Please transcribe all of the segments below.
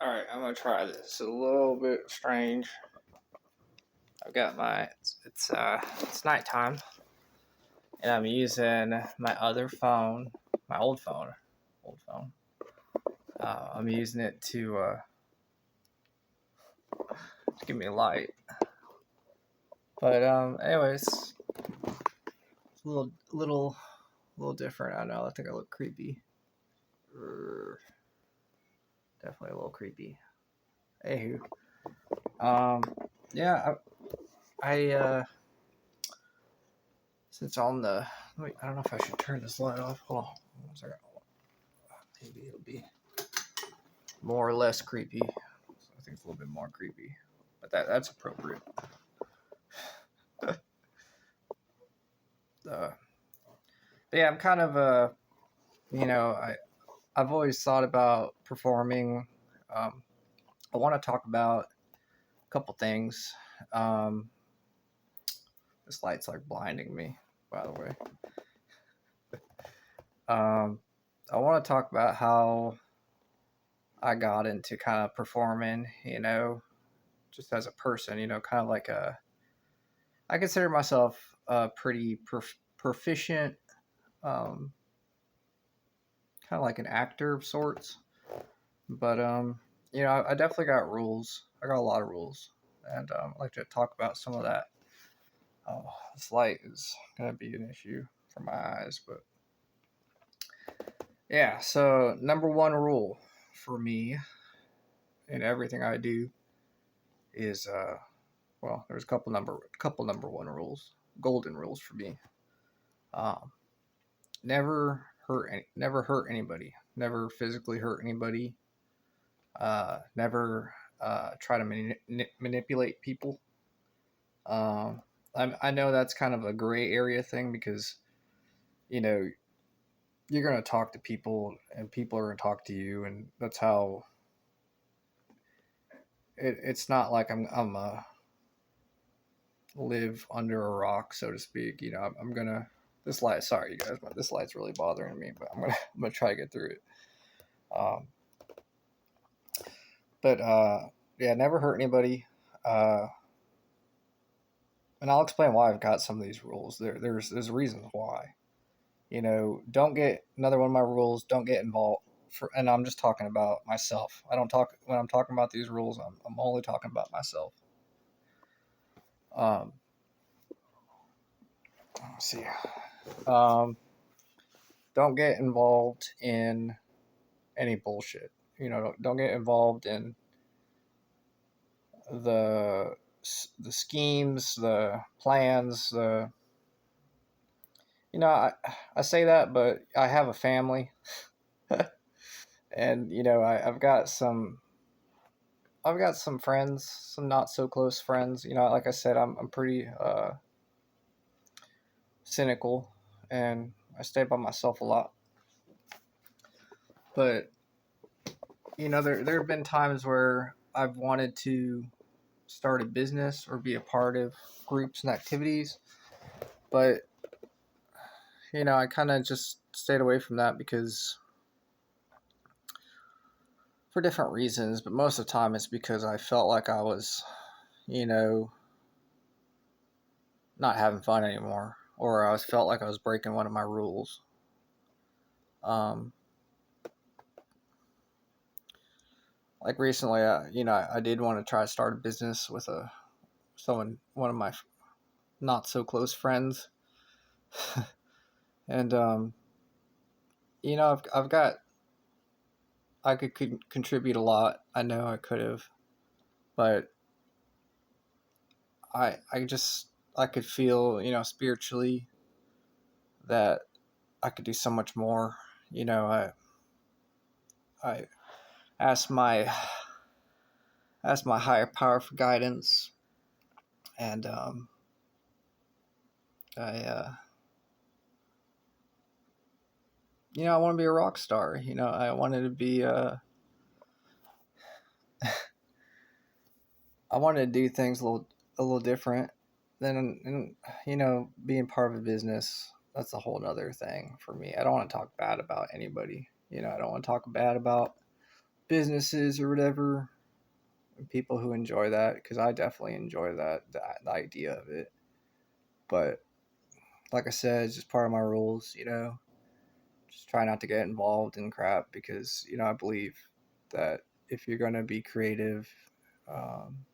Alright, I'm gonna try this. It's a little bit strange. I've got it's nighttime, and I'm using my other phone, my old phone. I'm using it to give me a light. But anyways, it's a little different. I know. I think I look creepy. Definitely a little creepy. Anywho, yeah, I since on the wait, I don't know if I should turn this light off. Hold on, 1 second. Maybe it'll be more or less creepy. I think it's a little bit more creepy, but that's appropriate. uh, yeah, I'm kind of I've always thought about performing. I want to talk about a couple things. Um, this light's like blinding me, by the way. I want to talk about how I got into kind of performing, just as a person, kind of like I consider myself a pretty proficient, um, kind of like an actor of sorts. But I definitely got rules. I got a lot of rules, and I'd like to talk about some of that. Oh, this light is gonna be an issue for my eyes, but yeah. So number one rule for me in everything I do is there's a couple number one rules, golden rules for me. Um, never hurt anybody, never physically hurt anybody, never try to manipulate people. I know that's kind of a gray area thing because you know you're going to talk to people and people are going to talk to you, and that's how it's not like I'm live under a rock, so to speak. I'm gonna this light. Sorry, you guys, but this light's really bothering me. But I'm gonna try to get through it. Um, but yeah, never hurt anybody. Uh, and I'll explain why I've got some of these rules. There's reasons why. Don't get another one of my rules. Don't get involved. And I'm just talking about myself. I don't talk when I'm talking about these rules. I'm only talking about myself. Um, let's see. Um, don't get involved in any bullshit. Don't get involved in the the schemes, the plans, the I say that, but I have a family, and I've got some friends, some not so close friends. Like I said, I'm pretty cynical, and I stay by myself a lot. But there have been times where I've wanted to start a business or be a part of groups and activities, but I kind of just stayed away from that because for different reasons, but most of the time it's because I felt like I was, you know, not having fun anymore, or felt like I was breaking one of my rules. Um, like recently, I did want to try to start a business with one of my not so close friends, and I've got I could contribute a lot. I know I could have, but I could feel spiritually that I could do so much more. I asked my asked my higher power for guidance, and I I want to be a rock star. I wanted to be I wanted to do things a little different than being part of a business. That's a whole nother thing for me. I don't want to talk bad about anybody. I don't want to talk bad about businesses or whatever, people who enjoy that, because I definitely enjoy the idea of it. But like I said, it's just part of my rules, just try not to get involved in crap, because I believe that if you're going to be creative, um,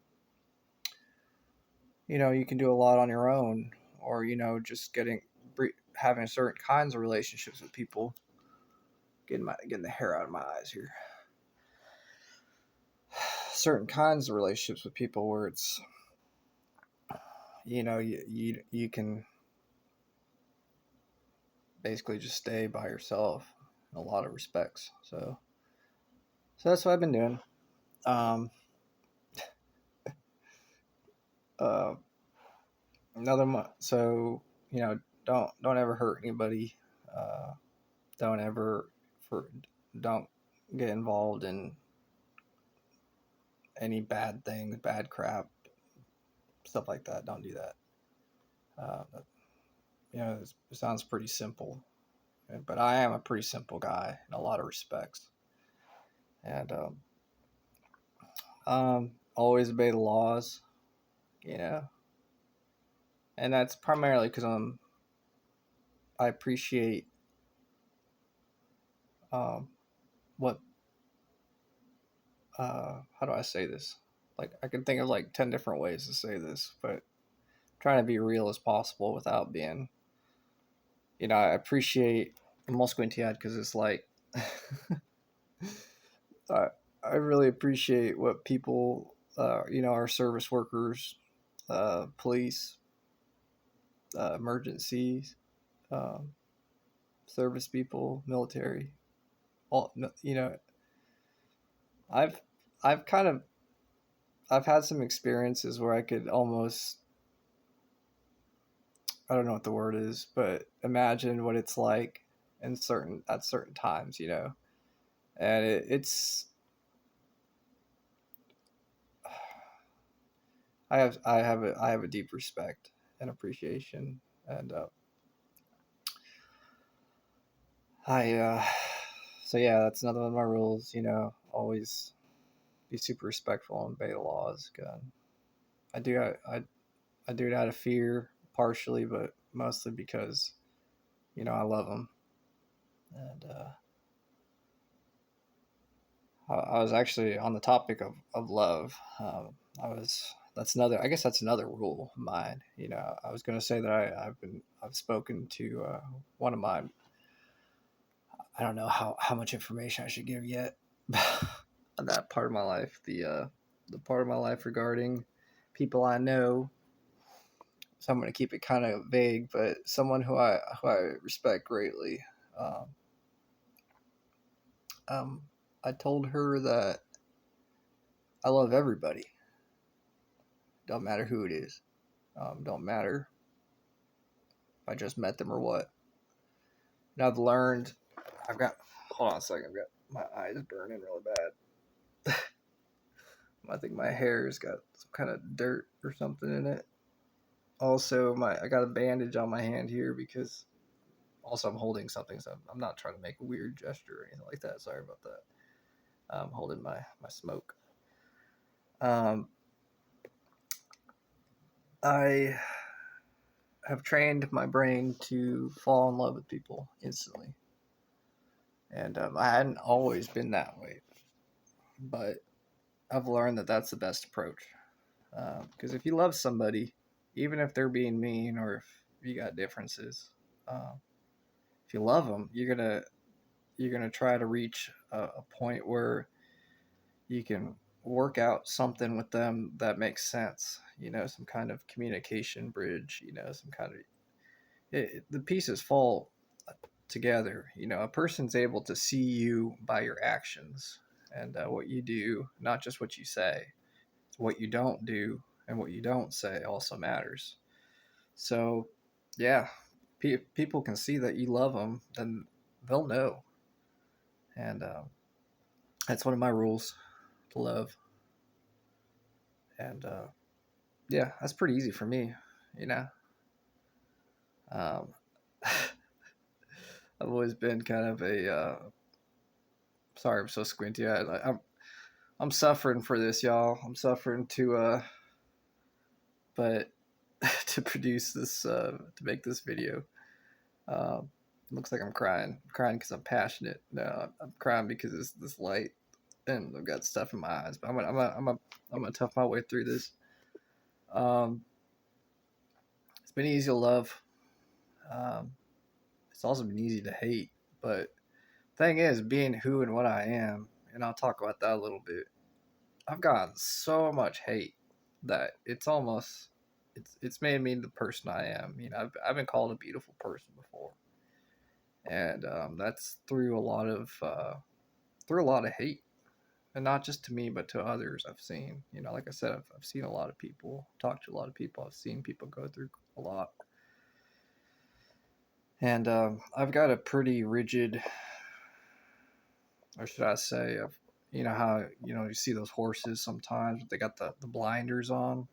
you can do a lot on your own, or just having certain kinds of relationships with people. Getting the hair out of my eyes here. Certain kinds of relationships with people where it's you can basically just stay by yourself in a lot of respects. So that's what I've been doing. Um, uh, so don't ever hurt anybody. Uh, don't ever for don't get involved in any bad things, bad crap, stuff like that. Don't do that. Uh, it sounds pretty simple, but I am a pretty simple guy in a lot of respects, and always obey the laws, you know, and that's primarily because I appreciate um, what how do I say this? Like I can think of like 10 different ways to say this, but trying to be real as possible without being, I appreciate. I'm all squinty eyed because it's like I I really appreciate what people, our service workers, police, emergencies, um, service people, military. All I've I've kind of I've had some experiences where I could almost, I don't know what the word is, but imagine what it's like at certain times, and I have a deep respect and appreciation, and I so yeah, that's another one of my rules. Always be super respectful and obey the laws. I do I do it out of fear, partially, but mostly because I love them. And I was actually on the topic of love. I was that's another. I guess that's another rule of mine. I was going to say that I've spoken to one of my. I don't know how much information I should give yet. On that part of my life, the part of my life regarding people I know. So I'm going to keep it kind of vague, but someone who I respect greatly. Um, um, I told her that I love everybody. Don't matter who it is. Don't matter if I just met them or what. And I've learned. I've got. Hold on a second. I've got my eyes burning really bad. I think my hair's got some kind of dirt or something in it. Also, I got a bandage on my hand here because also I'm holding something, so I'm not trying to make a weird gesture or anything like that. Sorry about that. I'm holding my smoke. Um, I have trained my brain to fall in love with people instantly, and I hadn't always been that way, but I've learned that that's the best approach. Because if you love somebody, even if they're being mean or if you got differences, uh, if you love them, you're gonna try to reach a point where you can work out something with them that makes sense. Some kind of communication bridge. Some kind of the pieces fall together. A person's able to see you by your actions and what you do, not just what you say. What you don't do and what you don't say also matters. So, yeah, people can see that you love them, then they'll know. And that's one of my rules to love. And yeah, that's pretty easy for me, you know. Um, I've always been kind of a Sorry, I'm so squinty. I'm suffering for this, y'all. I'm suffering but to produce this, to make this video. Um, looks like I'm crying. I'm crying because I'm passionate. No, I'm crying because it's this light and I've got stuff in my eyes. But I'm gonna tough my way through this. Um, it's been easy to love. Um, it's also been easy to hate. But thing is, being who and what I am, and I'll talk about that a little bit. I've gotten so much hate that it's made me the person I am. You know, I've been called a beautiful person before, and that's through a lot of hate, and not just to me, but to others I've seen. You know, like I said, I've seen a lot of people, talked to a lot of people, I've seen people go through a lot, and I've got a pretty rigid, or should I say, you know how you see those horses sometimes they got the blinders on,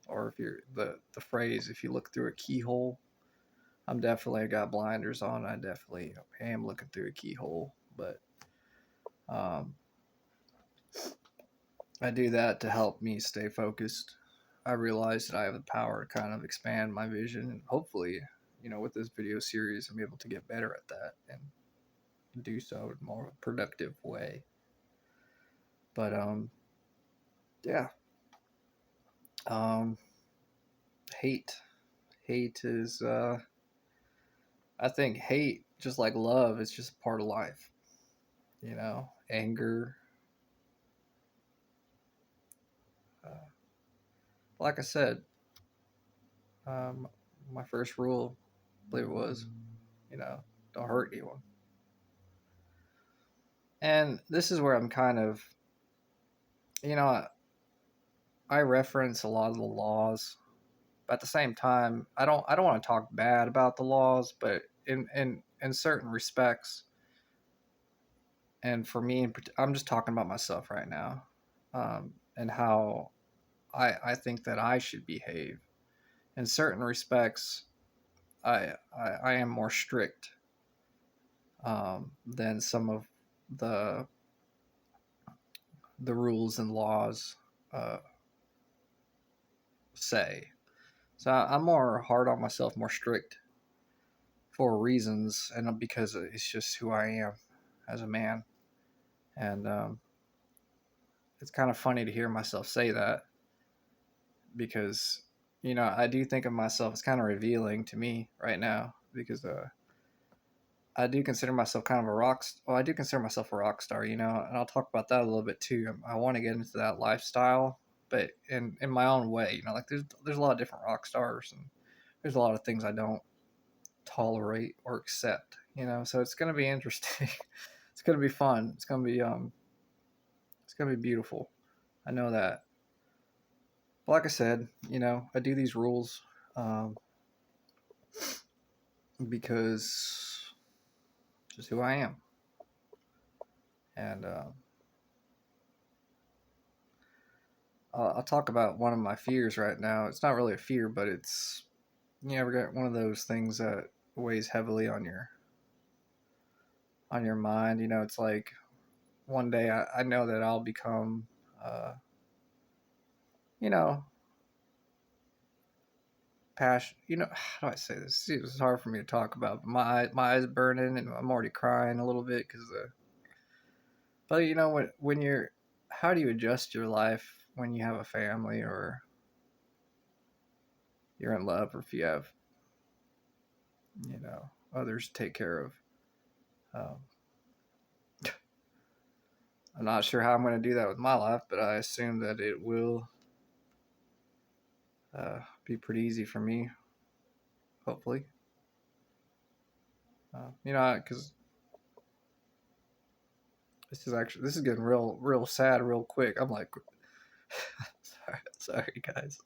or if you're the phrase if you look through a keyhole. I'm definitely got blinders on. I definitely am looking through a keyhole, but um, I do that to help me stay focused. I realize that I have the power to kind of expand my vision, and hopefully, with this video series, I'm able to get better at that and do so in more of a productive way. But yeah, um, hate, hate is, I think hate, just like love, is just a part of life. Anger. Uh, like I said, um, my first rule, I believe it was, you know, don't hurt anyone. And this is where I'm kind of, you know, I reference a lot of the laws, but at the same time, I don't want to talk bad about the laws, but in certain respects, and for me, I'm just talking about myself right now, and how I think that I should behave. In certain respects, I am more strict than some of the the rules and laws uh, say. So I'm more hard on myself, more strict for reasons, and because it's just who I am as a man. And it's kind of funny to hear myself say that because I do think of myself. It's kind of revealing to me right now because I do consider myself kind of a Well, I do consider myself a rock star, and I'll talk about that a little bit too. I want to get into that lifestyle, but in my own way. Like there's a lot of different rock stars, and there's a lot of things I don't tolerate or accept. So it's gonna be interesting. It's gonna be fun. It's gonna be beautiful. I know that. But like I said, I do these rules um, because just who I am, and I'll talk about one of my fears right now. It's not really a fear, but it's we got one of those things that weighs heavily on your mind. It's like one day I know that I'll become, you know, passion. How do I say this? See, it's hard for me to talk about. But my eyes burning, and I'm already crying a little bit because But when you're, how do you adjust your life when you have a family or you're in love, or if you have others to take care of? Um, I'm not sure how I'm going to do that with my life, but I assume that it will be pretty easy for me, hopefully. Because this is getting real sad real quick. I'm like, sorry guys.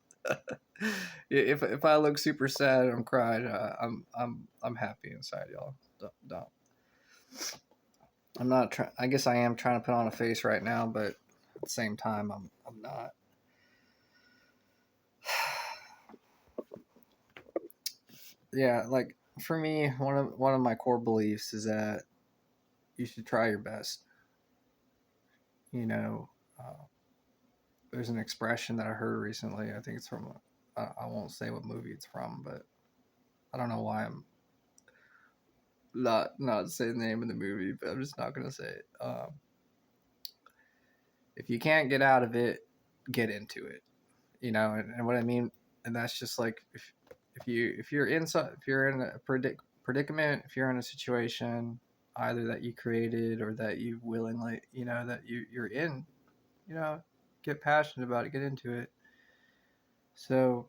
if I look super sad and I'm crying, I'm happy inside, y'all. Don't. I'm not trying. I guess I am trying to put on a face right now, but at the same time, I'm not. Yeah, like for me, one of my core beliefs is that you should try your best. You know, there's an expression that I heard recently. I think it's from, I won't say what movie it's from, but I don't know why I'm not saying the name of the movie, but I'm just not gonna say it. If you can't get out of it, get into it. You know, and what I mean, and that's just like if you're in if you're in a predicament, if you're in a situation either that you created or that you willingly, you know, that you're in, you know, get passionate about it, get into it. So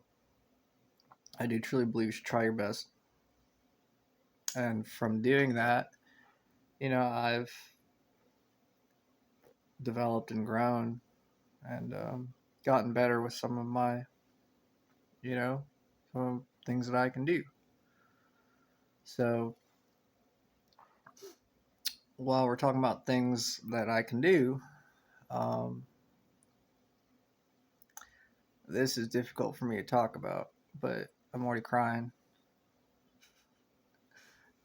I do truly believe you should try your best. And from doing that, you know, I've developed and grown and gotten better with some of my, you know, some things that I can do. So while we're talking about things that I can do, um, this is difficult for me to talk about, but I'm already crying.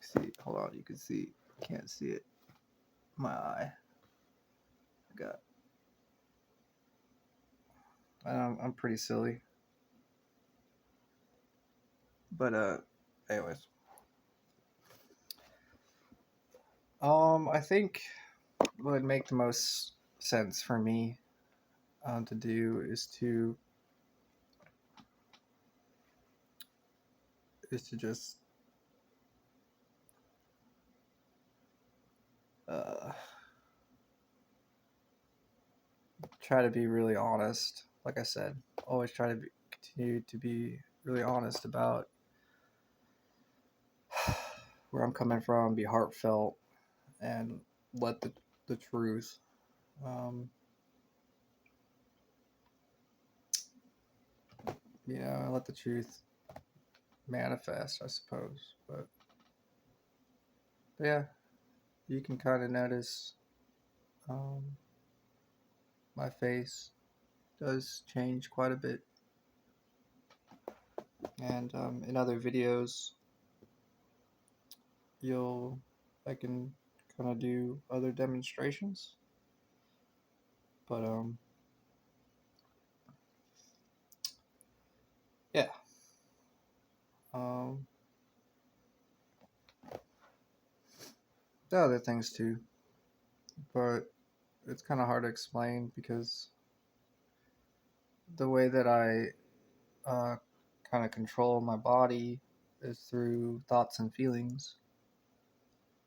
See, hold on, you can see, can't see it. My eye. I got. I'm pretty silly, but anyways, I think what would make the most sense for me to do is to just uh, try to be really honest. Like I said, always try to continue to be really honest about where I'm coming from, be heartfelt, and let the truth, um, you know, let the truth manifest, I suppose. But yeah, you can kind of notice um, my face does change quite a bit. And in other videos, I can kind of do other demonstrations. But yeah, um, there are other things too, but it's kind of hard to explain because the way that I kind of control my body is through thoughts and feelings,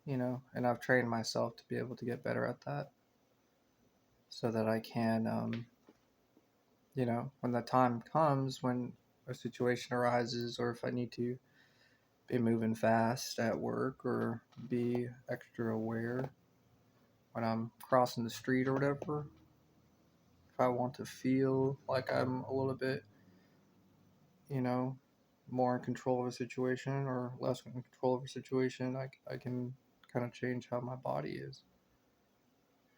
you know, and I've trained myself to be able to get better at that so that I can, you know, when the time comes, when a situation arises, or if I need to be moving fast at work or be extra aware when I'm crossing the street or whatever, if I want to feel like I'm a little bit, you know, more in control of a situation or less in control of a situation, I can kind of change how my body is.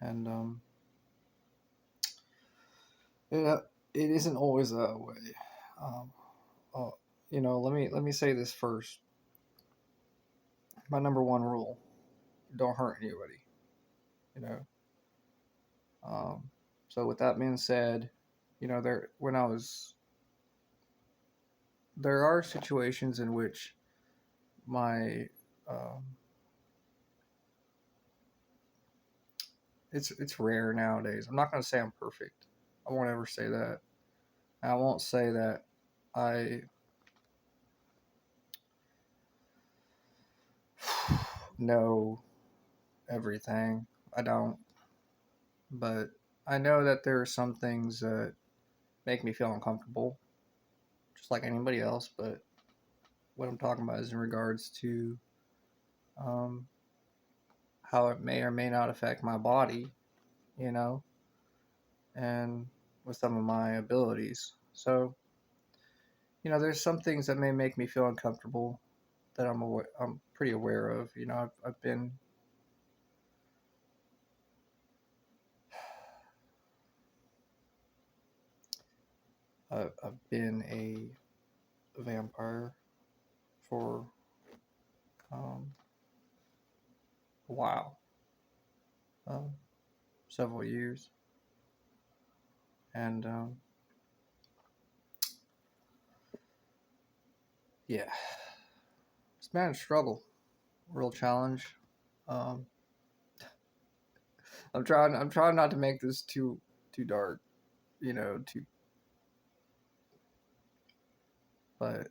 And it, it isn't always that way. Um, uh, you know, let me say this first. My number one rule: don't hurt anybody. You know. Um, so with that being said, you know, there are situations in which my um, it's rare nowadays. I'm not going to say I'm perfect. I won't ever say that. I won't say that I know everything. I don't. But I know that there are some things that make me feel uncomfortable, just like anybody else. But what I'm talking about is in regards to um, how it may or may not affect my body, you know, and with some of my abilities. So, you know, there's some things that may make me feel uncomfortable that I'm pretty aware of. You know, I've been a vampire for um, a while, um, several years. And yeah, it's been a struggle, real challenge. Um, I'm trying not to make this too dark, too, but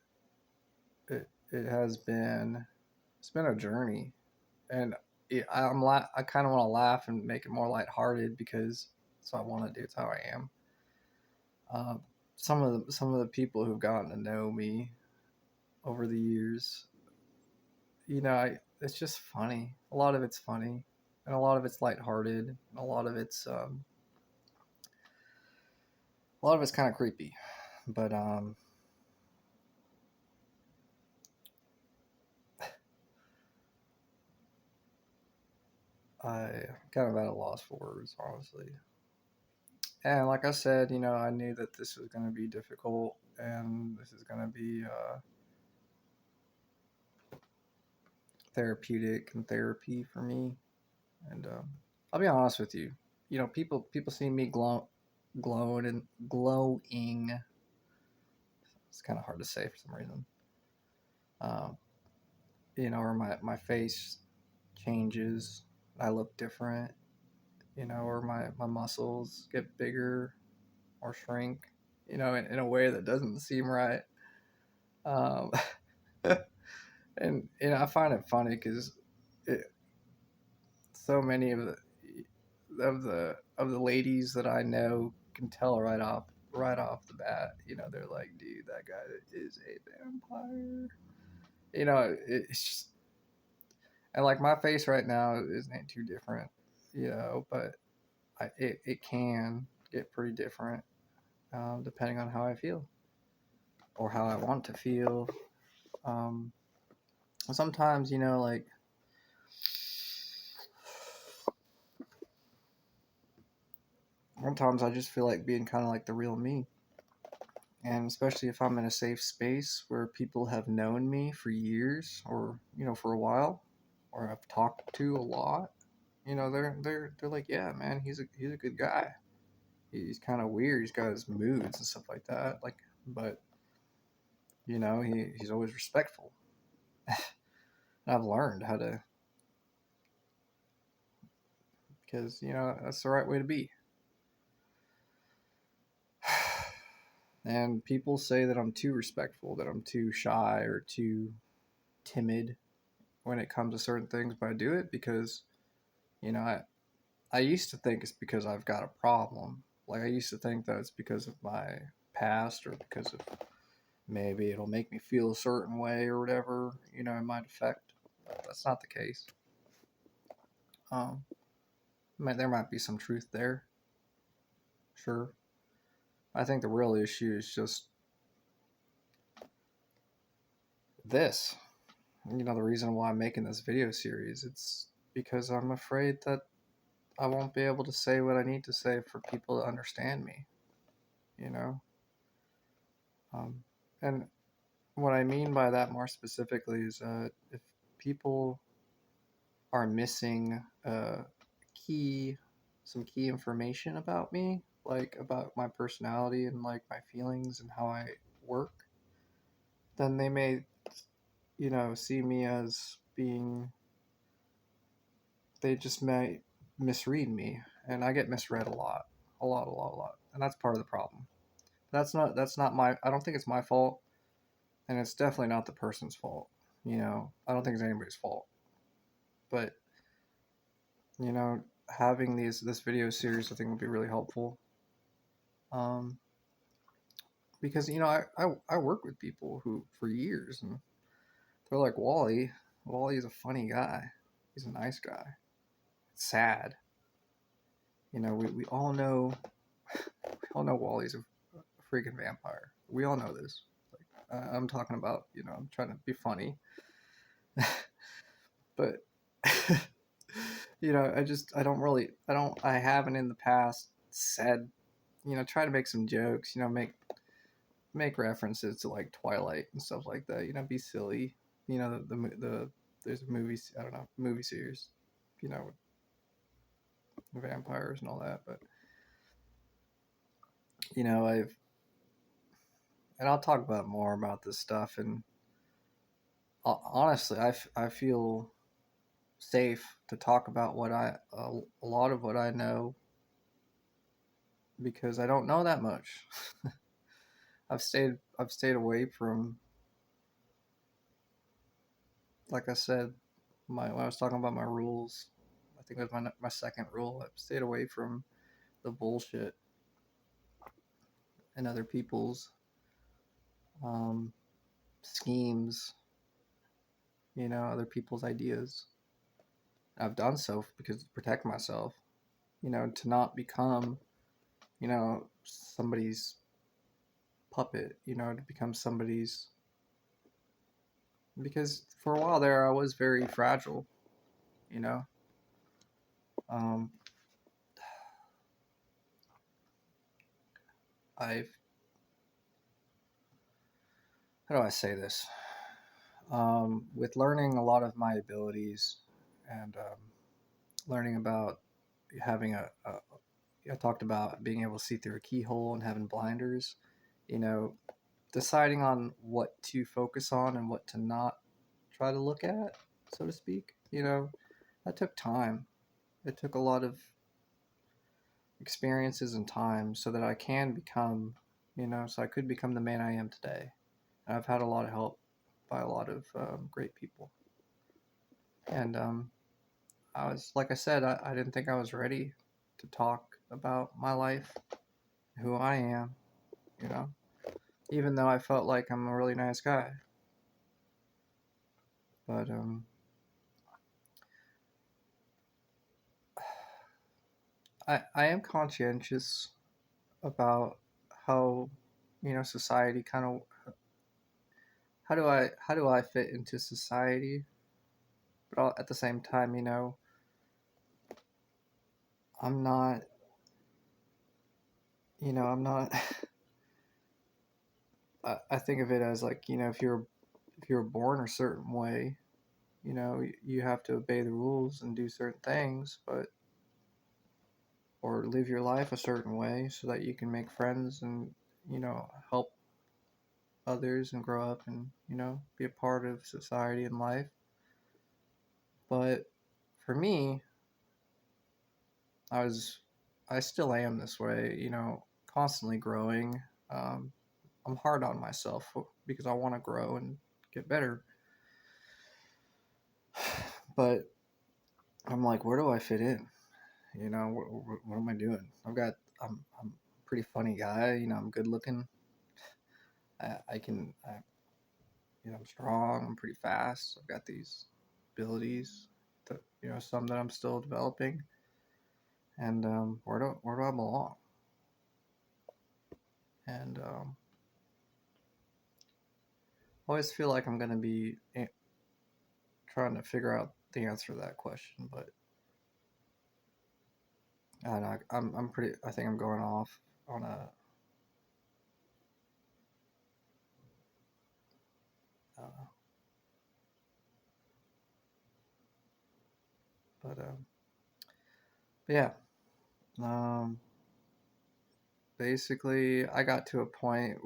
it has been it's been a journey, and I kind of want to laugh and make it more lighthearted because that's what I want to do. It's how I am. Um, some of the people who've gotten to know me over the years, it's just funny. A lot of it's funny, and a lot of it's lighthearted, and a lot of it's kind of creepy. But I kind of at a loss for words, honestly. And like I said, I knew that this was going to be difficult, and this is going to be therapeutic and therapy for me. And I'll be honest with you. People see me glowing and glowing. It's kind of hard to say for some reason. Um, or my face changes. I look different. Or my muscles get bigger or shrink. In a way that doesn't seem right. Um, and I find it funny because so many of the ladies that I know can tell right off the bat. They're like, dude, that guy is a vampire. It's just, and like my face right now isn't too different, but it can get pretty different depending on how I feel or how I want to feel. Um, Sometimes, like sometimes I just feel like being kind of like the real me. And especially if I'm in a safe space where people have known me for years or, for a while, or I've talked to a lot, they're like, yeah, man, he's a good guy. He's kind of weird. He's got his moods and stuff like that. Like, but he's always respectful. And I've learned how to, because that's the right way to be. And people say that I'm too respectful, that I'm too shy or too timid when it comes to certain things, but I do it because I used to think it's because I've got a problem. Like I used to think that it's because of my past or because of maybe it'll make me feel a certain way or whatever, it might affect. But that's not the case. Um, there might be some truth there, sure. I think the real issue is just this. The reason why I'm making this video series, it's because I'm afraid that I won't be able to say what I need to say for people to understand me, you know? Um, and what I mean by that more specifically is if people are missing key, some key information about me, like about my personality and like my feelings and how I work, then they may, see me as being, they just may misread me. And I get misread a lot, a lot, a lot, a lot. And that's part of the problem. That's not I don't think it's my fault. And it's definitely not the person's fault. I don't think it's anybody's fault. But you know, having this video series I think would be really helpful. Um, because I work with people who for years and they're like Wally's a funny guy. He's a nice guy. It's sad. We all know Wally's a freaking vampire. We all know this. Like I'm talking about, I'm trying to be funny. But I haven't in the past said, try to make some jokes, make references to like Twilight and stuff like that, be silly. There's a movie, I don't know, movie series, with vampires and all that, but you know, and I'll talk about more about this stuff. And honestly, I feel safe to talk about a lot of what I know because I don't know that much. I've stayed away from, like I said, when I was talking about my rules. I think it was my second rule. I've stayed away from the bullshit and other people's um, schemes, other people's ideas. I've done so because to protect myself, to not become, somebody's puppet, to become somebody's. Because for a while there, I was very fragile, you know. Um, I've, how do I say this? With learning a lot of my abilities and learning about having I talked about being able to see through a keyhole and having blinders, you know, deciding on what to focus on and what to not try to look at, so to speak, that took time. It took a lot of experiences and time so that I can become, so I could become the man I am today. And I've had a lot of help by a lot of great people. And like I said, I didn't think I was ready to talk about my life, who I am, you know, even though I felt like I'm a really nice guy. But I am conscientious about how, society kind of, how do I fit into society? But at the same time, I'm not, I'm not. I think of it as like, if you're born a certain way, you have to obey the rules and do certain things, but or live your life a certain way so that you can make friends and help others and grow up and be a part of society and life. But for me, I was I still am this way, constantly growing. um, I'm hard on myself because I want to grow and get better. But I'm like, where do I fit in? What am I doing? I'm a pretty funny guy. I'm good looking. I can, I'm strong. I'm pretty fast. I've got these abilities that, some that I'm still developing. And where do I belong? And I always feel like I'm going to be trying to figure out the answer to that question. But I don't know, I'm pretty, I think I'm going off on a, uh, but, but yeah, um, basically I got to a point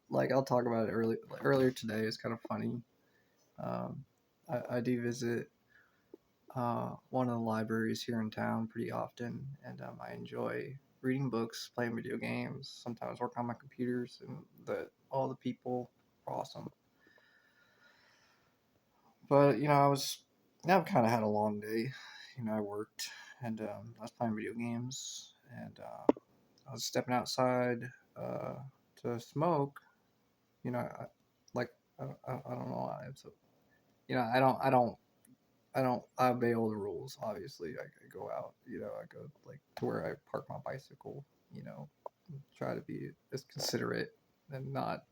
like I'll talk about it earlier today. It's kind of funny. Um, I do visit one of the libraries here in town pretty often, and I enjoy reading books, playing video games, sometimes work on my computers, and all the people are awesome. But I've kind of had a long day. I worked and I was playing video games, and I was stepping outside uh, to smoke. You know, I, like I don't know why. So I obey all the rules. Obviously, I go out. I go like to where I park my bicycle. Try to be as considerate and not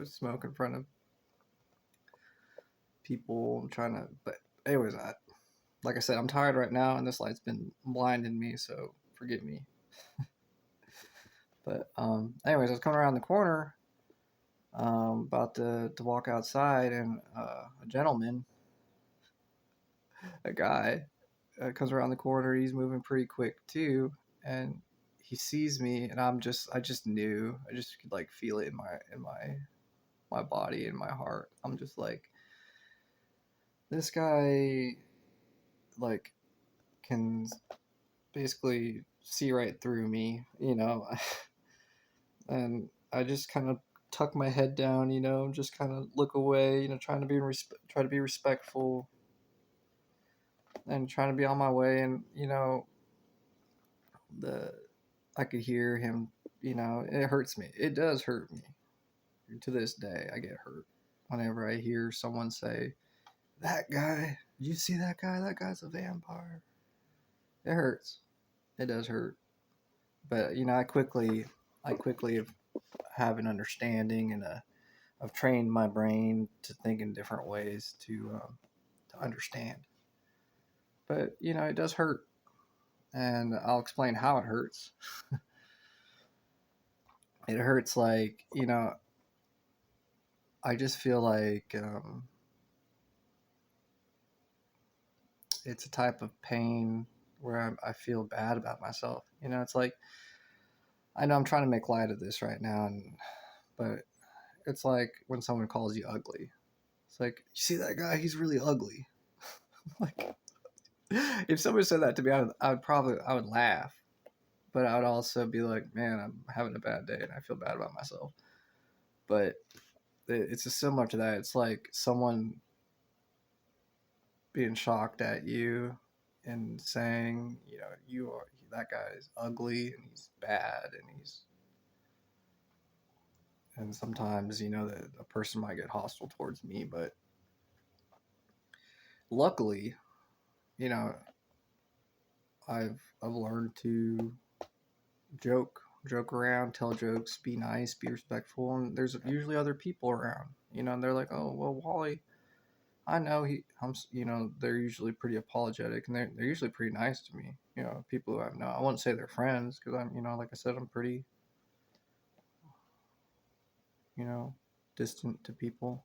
smoke in front of people. I'm trying to, but anyways, like I said, I'm tired right now, and this light's been blinding me, so forgive me. But anyways, I was coming around the corner, about to walk outside, and a gentleman, a guy, comes around the corner. He's moving pretty quick too, and he sees me, and I just knew, I just could like feel it in my body and my heart. I'm just like, this guy like can basically see right through me, you know. And I just kind of tuck my head down, you know, just kind of look away, you know, try to be respectful and trying to be on my way. And you know, the I could hear him, you know, it hurts me. It does hurt me. To this day, I get hurt whenever I hear someone say, "That guy, did you see that guy? That guy's a vampire." It hurts. It does hurt. But you know, I quickly have an understanding and I've trained my brain to think in different ways to understand. But you know, it does hurt, and I'll explain how it hurts. It hurts like, you know, I just feel like it's a type of pain where I feel bad about myself. You know, it's like, I know I'm trying to make light of this right now, but it's like when someone calls you ugly. It's like, you see that guy? He's really ugly. Like, if somebody said that to me, I would laugh, but I would also be like, man, I'm having a bad day and I feel bad about myself. But it's just similar to that. It's like someone being shocked at you and saying, you know, that guy is ugly and he's bad and sometimes, you know, that a person might get hostile towards me, but luckily, you know, I've learned to joke around, tell jokes, be nice, be respectful, and there's usually other people around, you know, and they're like, oh well, Wally, I know you know, they're usually pretty apologetic, and they're usually pretty nice to me, you know, people who I've known. I wouldn't say they're friends because I'm, you know, like I said, I'm pretty, you know, distant to people,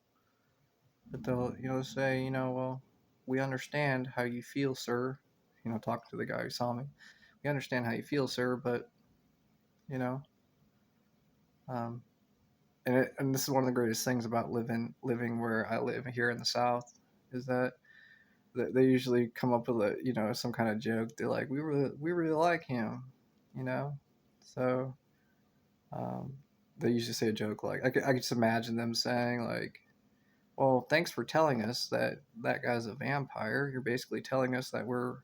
but they'll, you know, say, you know, well, we understand how you feel, sir, you know, talking to the guy who saw me, we understand how you feel, sir, but you know, um, and this is one of the greatest things about living where I live here in the South is that they usually come up with a, you know, some kind of joke. They're like, we really like him, you know. So um, they usually say a joke like, I could just imagine them saying like, well, thanks for telling us that that guy's a vampire. You're basically telling us that we're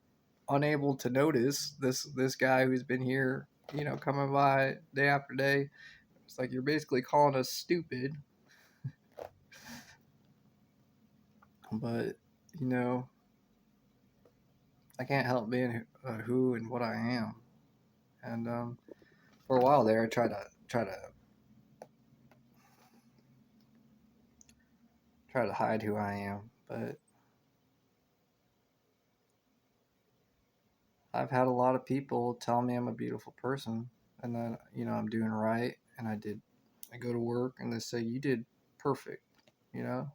unable to notice this guy who's been here, you know, coming by day after day. It's like you're basically calling us stupid. But you know, I can't help being who and what I am. And for a while there, I try to hide who I am. But I've had a lot of people tell me I'm a beautiful person, and that, you know, I'm doing right. And I go to work, and they say you did perfect. You know,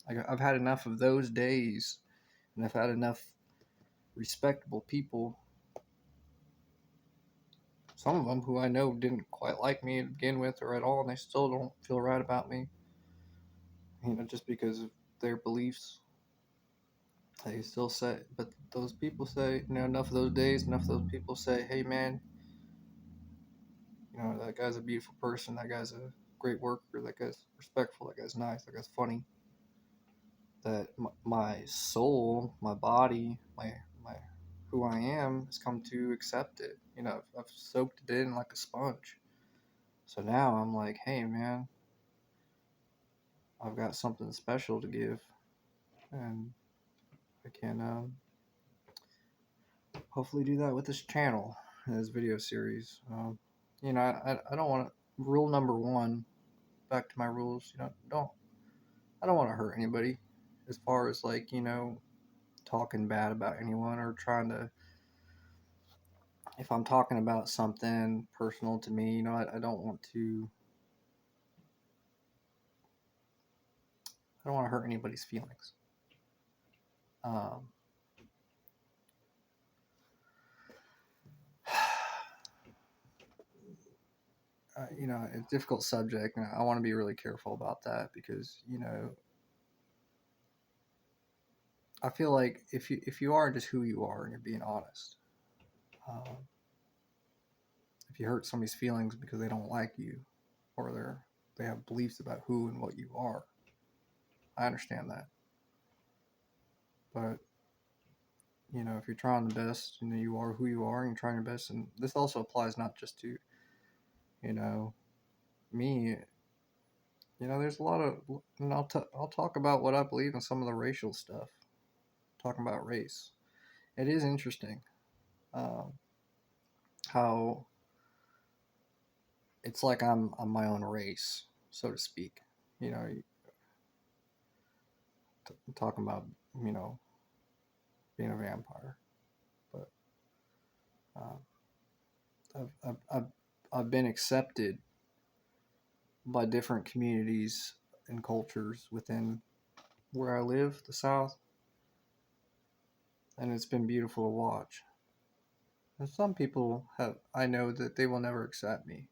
I've had enough of those days, and I've had enough respectable people. Some of them who I know didn't quite like me to begin with or at all, and they still don't feel right about me. You know, just because of their beliefs. They still say, but those people say, you know, enough of those days, enough of those people say, hey man, you know, that guy's a beautiful person, that guy's a great worker, that guy's respectful, that guy's nice, that guy's funny. That my soul, my body, my who I am has come to accept it. You know, I've soaked it in like a sponge. So now I'm like, hey man, I've got something special to give, and I can hopefully do that with this channel, this video series. You know, I don't want to. Rule number one, back to my rules. You know, I don't want to hurt anybody. As far as like, you know, talking bad about anyone or trying to. If I'm talking about something personal to me, you know, I don't want to. I don't want to hurt anybody's feelings. Um, it's a difficult subject, and I want to be really careful about that because I feel like if you are just who you are and you're being honest, um, if you hurt somebody's feelings because they don't like you or they have beliefs about who and what you are, I understand that. But if you're trying the best, you are who you are, and you're trying your best, and this also applies not just to you know me. There's a lot of, and I'll talk about what I believe in some of the racial stuff. Talking about race, it is interesting um, how it's like I'm my own race, so to speak. You know, talking about you know being a vampire, but um, I've been accepted by different communities and cultures within where I live, the South, and it's been beautiful to watch. And some people have, I know that they will never accept me,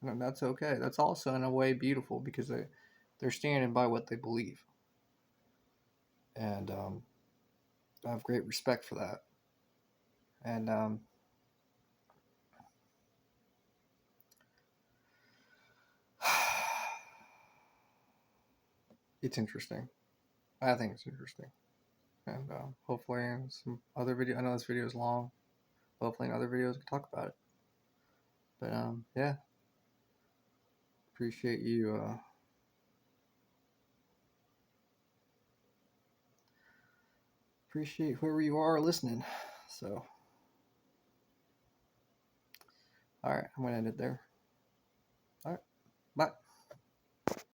and that's okay. That's also in a way beautiful because they're standing by what they believe, and I have great respect for that. And it's interesting. I think it's interesting, and hopefully in some other video. I know this video is long. Hopefully in other videos we can talk about it. But yeah, appreciate you. Appreciate whoever you are listening. So, all right, I'm gonna end it there. All right, bye.